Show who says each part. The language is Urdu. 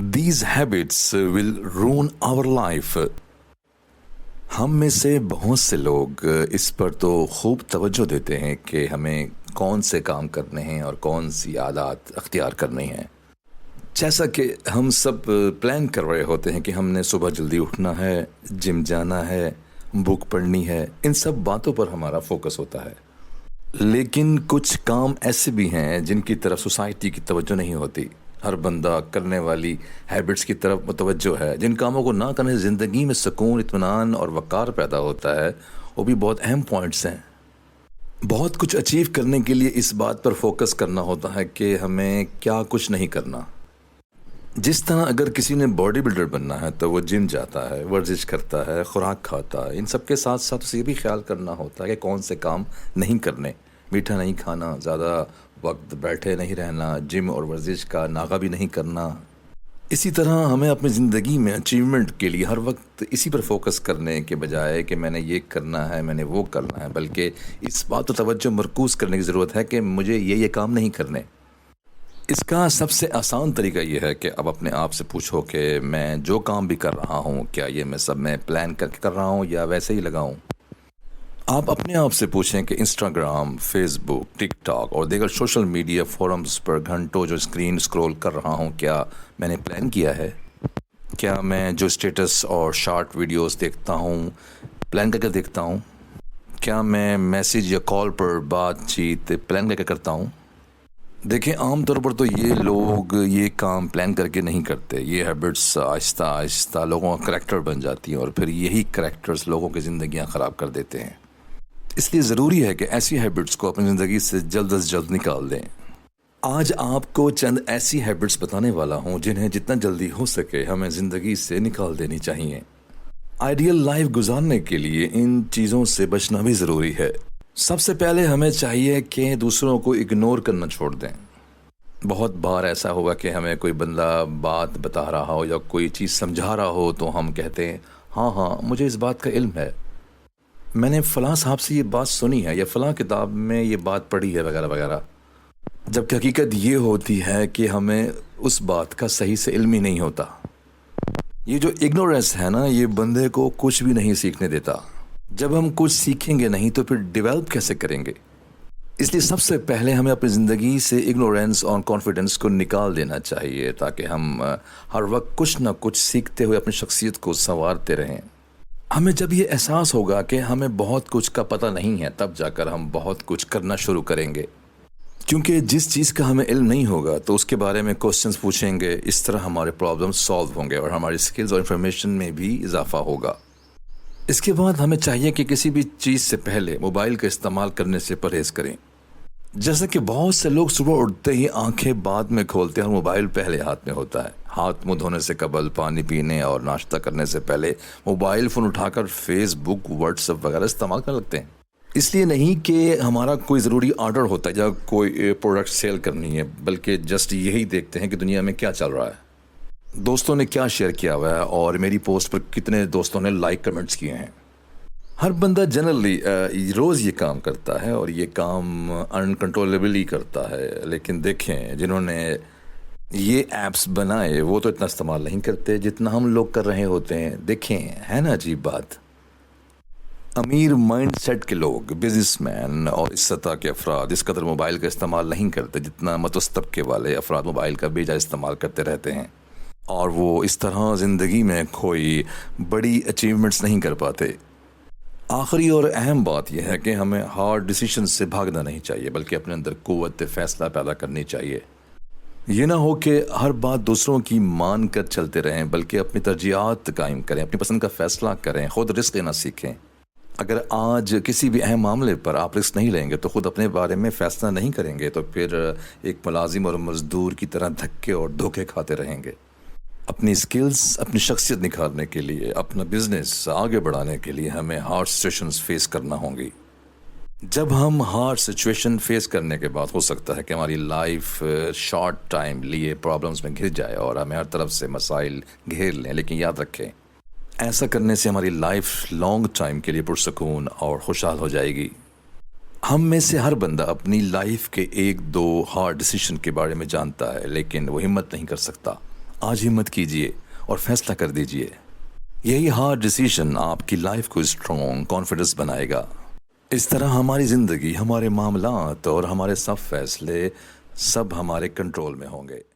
Speaker 1: These habits will ruin our life. ہم میں سے بہت سے لوگ اس پر تو خوب توجہ دیتے ہیں کہ ہمیں کون سے کام کرنے ہیں اور کون سی عادات اختیار کرنی ہیں. جیسا کہ ہم سب پلان کر رہے ہوتے ہیں کہ ہم نے صبح جلدی اٹھنا ہے، جم جانا ہے، بک پڑھنی ہے، ان سب باتوں پر ہمارا فوکس ہوتا ہے. لیکن کچھ کام ایسے بھی ہیں جن کی طرف سوسائٹی کی توجہ نہیں ہوتی. ہر بندہ کرنے والی ہیبٹس کی طرف متوجہ ہے. جن کاموں کو نہ کرنے سے زندگی میں سکون، اطمینان اور وقار پیدا ہوتا ہے، وہ بھی بہت اہم پوائنٹس ہیں. بہت کچھ اچیو کرنے کے لیے اس بات پر فوکس کرنا ہوتا ہے کہ ہمیں کیا کچھ نہیں کرنا. جس طرح اگر کسی نے باڈی بلڈر بننا ہے تو وہ جم جاتا ہے، ورزش کرتا ہے، خوراک کھاتا ہے. ان سب کے ساتھ ساتھ اسے یہ بھی خیال کرنا ہوتا ہے کہ کون سے کام نہیں کرنے. میٹھا نہیں کھانا، زیادہ وقت بیٹھے نہیں رہنا، جم اور ورزش کا ناغہ بھی نہیں کرنا. اسی طرح ہمیں اپنی زندگی میں اچیومنٹ کے لیے ہر وقت اسی پر فوکس کرنے کے بجائے کہ میں نے یہ کرنا ہے، میں نے وہ کرنا ہے، بلکہ اس بات پر توجہ مرکوز کرنے کی ضرورت ہے کہ مجھے یہ کام نہیں کرنے. اس کا سب سے آسان طریقہ یہ ہے کہ اب اپنے آپ سے پوچھو کہ میں جو کام بھی کر رہا ہوں کیا یہ میں پلان کر کے کر رہا ہوں یا ویسے ہی لگاؤں. آپ اپنے آپ سے پوچھیں کہ انسٹاگرام، فیس بک، ٹک ٹاک اور دیگر سوشل میڈیا فورمز پر گھنٹوں جو اسکرین اسکرول کر رہا ہوں کیا میں نے پلان کیا ہے؟ کیا میں جو اسٹیٹس اور شارٹ ویڈیوز دیکھتا ہوں پلان کر کے دیکھتا ہوں؟ کیا میں میسیج یا کال پر بات چیت پلان کر کے کرتا ہوں؟ دیکھیں، عام طور پر تو یہ لوگ یہ کام پلان کر کے نہیں کرتے. یہ ہیبٹس آہستہ آہستہ لوگوں کا کریکٹر بن جاتی ہیں اور پھر یہی کریکٹرز لوگوں کی زندگیاں خراب کر دیتے ہیں. اس لیے ضروری ہے کہ ایسی ہیبٹس کو اپنی زندگی سے جلد از جلد نکال دیں. آج آپ کو چند ایسی ہیبٹس بتانے والا ہوں جنہیں جتنا جلدی ہو سکے ہمیں زندگی سے نکال دینی چاہیے. آئیڈیل لائف گزارنے کے لیے ان چیزوں سے بچنا بھی ضروری ہے. سب سے پہلے ہمیں چاہیے کہ دوسروں کو اگنور کرنا چھوڑ دیں. بہت بار ایسا ہوگا کہ ہمیں کوئی بندہ بات بتا رہا ہو یا کوئی چیز سمجھا رہا ہو تو ہم کہتے ہیں ہاں مجھے اس بات کا علم ہے، میں نے فلاں صاحب سے یہ بات سنی ہے یا فلاں کتاب میں یہ بات پڑھی ہے وغیرہ وغیرہ. جبکہ حقیقت یہ ہوتی ہے کہ ہمیں اس بات کا صحیح سے علم ہی نہیں ہوتا. یہ جو اگنورینس ہے نا، یہ بندے کو کچھ بھی نہیں سیکھنے دیتا. جب ہم کچھ سیکھیں گے نہیں تو پھر ڈیولپ کیسے کریں گے؟ اس لیے سب سے پہلے ہمیں اپنی زندگی سے اگنورینس اور کانفیڈنس کو نکال دینا چاہیے تاکہ ہم ہر وقت کچھ نہ کچھ سیکھتے ہوئے اپنی شخصیت کو سنوارتے رہیں. ہمیں جب یہ احساس ہوگا کہ ہمیں بہت کچھ کا پتہ نہیں ہے تب جا کر ہم بہت کچھ کرنا شروع کریں گے. کیونکہ جس چیز کا ہمیں علم نہیں ہوگا تو اس کے بارے میں کوسچنز پوچھیں گے. اس طرح ہمارے پرابلم سالو ہوں گے اور ہماری سکلز اور انفارمیشن میں بھی اضافہ ہوگا. اس کے بعد ہمیں چاہیے کہ کسی بھی چیز سے پہلے موبائل کا استعمال کرنے سے پرہیز کریں. جیسا کہ بہت سے لوگ صبح اٹھتے ہی آنکھیں بعد میں کھولتے ہیں اور موبائل پہلے ہاتھ میں ہوتا ہے. ہاتھ منہ دھونے سے قبل، پانی پینے اور ناشتہ کرنے سے پہلے موبائل فون اٹھا کر فیس بک، واٹس ایپ وغیرہ استعمال کرنے لگتے ہیں. اس لیے نہیں کہ ہمارا کوئی ضروری آرڈر ہوتا ہے یا کوئی پروڈکٹ سیل کرنی ہے، بلکہ جسٹ یہی دیکھتے ہیں کہ دنیا میں کیا چل رہا ہے، دوستوں نے کیا شیئر کیا ہوا ہے اور میری پوسٹ پر کتنے دوستوں نے لائک کمنٹس کیے ہیں. ہر بندہ جنرلی روز یہ کام کرتا ہے اور یہ کام انکنٹرولیبلی کرتا ہے. لیکن دیکھیں، جنہوں نے یہ ایپس بنائے وہ تو اتنا استعمال نہیں کرتے جتنا ہم لوگ کر رہے ہوتے ہیں. دیکھیں، ہے نا عجیب بات. امیر مائنڈ سیٹ کے لوگ، بزنس مین اور اس سطح کے افراد اس قدر موبائل کا استعمال نہیں کرتے جتنا متوسط طبقے والے افراد موبائل کا بے جا استعمال کرتے رہتے ہیں، اور وہ اس طرح زندگی میں کوئی بڑی اچیومنٹس نہیں کر پاتے. آخری اور اہم بات یہ ہے کہ ہمیں ہارڈ ڈیسیشن سے بھاگنا نہیں چاہیے بلکہ اپنے اندر قوت فیصلہ پیدا کرنی چاہیے. یہ نہ ہو کہ ہر بات دوسروں کی مان کر چلتے رہیں، بلکہ اپنی ترجیحات قائم کریں، اپنی پسند کا فیصلہ کریں، خود رسک لینا سیکھیں. اگر آج کسی بھی اہم معاملے پر آپ رسک نہیں لیں گے تو خود اپنے بارے میں فیصلہ نہیں کریں گے تو پھر ایک ملازم اور مزدور کی طرح دھکے اور دھوکے کھاتے رہیں گے. اپنی سکلز، اپنی شخصیت نکھارنے کے لیے، اپنا بزنس آگے بڑھانے کے لیے ہمیں ہارڈ سچویشنز فیس کرنا ہوں گی. جب ہم ہارڈ سچویشن فیس کرنے کے بعد ہو سکتا ہے کہ ہماری لائف شارٹ ٹائم لیے پرابلمز میں گھر جائے اور ہمیں ہر طرف سے مسائل گھیر لیں، لیکن یاد رکھیں ایسا کرنے سے ہماری لائف لانگ ٹائم کے لیے پرسکون اور خوشحال ہو جائے گی. ہم میں سے ہر بندہ اپنی لائف کے 1-2 ہارڈ ڈیسیشن کے بارے میں جانتا ہے لیکن وہ ہمت نہیں کر سکتا. آج ہمت کیجیے اور فیصلہ کر دیجیے. یہی ہارڈ ڈیسیژن آپ کی لائف کو اسٹرانگ کانفیڈنس بنائے گا. اس طرح ہماری زندگی، ہمارے معاملات اور ہمارے سب فیصلے سب ہمارے کنٹرول میں ہوں گے.